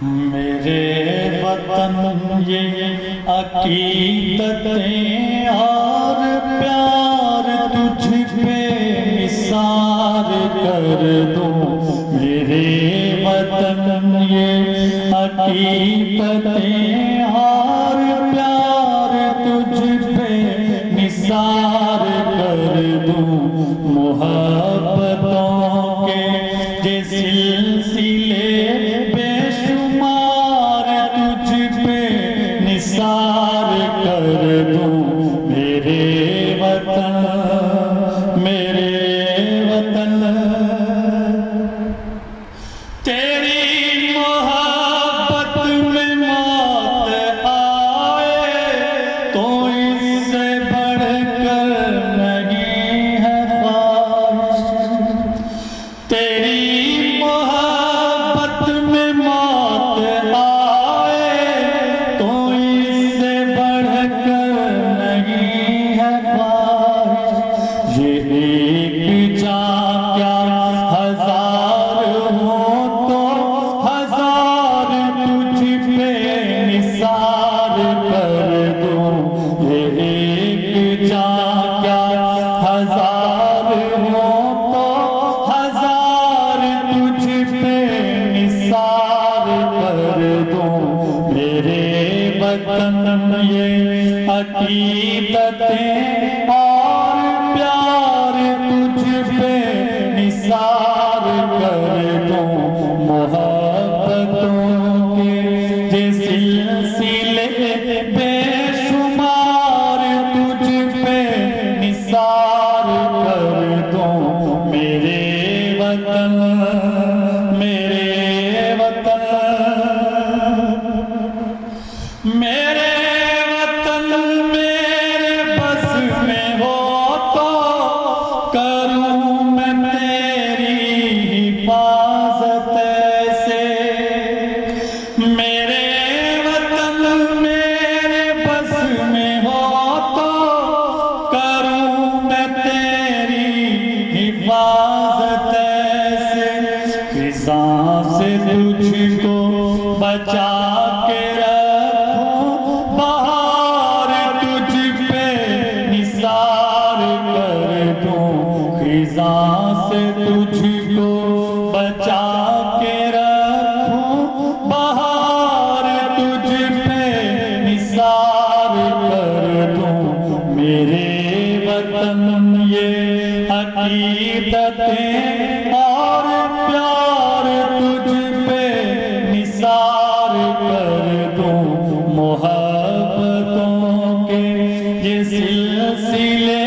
मेरे वतन ये अकीदतें और प्यार तुझ पे निसार कर दूं। मेरे वतन ये अकीदतें और प्यार तुझ पे निसार कर दूं। मोहब्बतों के ये सिलसिले बेशुमार तुझ पे निसार कर दूं। मेरे वतन तेरी मोहब्बत में मौत आए तो इससे बढ़कर नहीं है ख्वाहिश। तेरी मोहब्बत में मौत आए तो इससे बढ़कर नहीं है ख्वाहिश। ये एक जान क्या हजार हो तो हजार तुझ पे निसार कर दूं। ये एक जान क्या हजार हो तो हजार तुझ पे निसार कर दूं। मेरे वतन ये अकीदतें और प्यार तुझ पे निसार कर दूं। मोहब्बतों के ये सिलसिले बेशुमार तुझ पे निसार कर दूं। मेरे वतन मेरे वतन मेरे बस में हो तो करूं मैं तेरी हिफाजत ऐसे। मेरे वतन मेरे बस में हो तो करूं मैं तेरी हिफाजत ऐसे। फिजा से तुझको बचा के रखूं, बहार तुझ पे निसार कर दूं। फिजा से तुझको बचा के रखूं, बहार तुझ पे निसार कर दूं। मेरे वतन ये अकीदतें और प्यार तुझ पे निसार कर दूं। मोहब्बतों के ये सिलसिले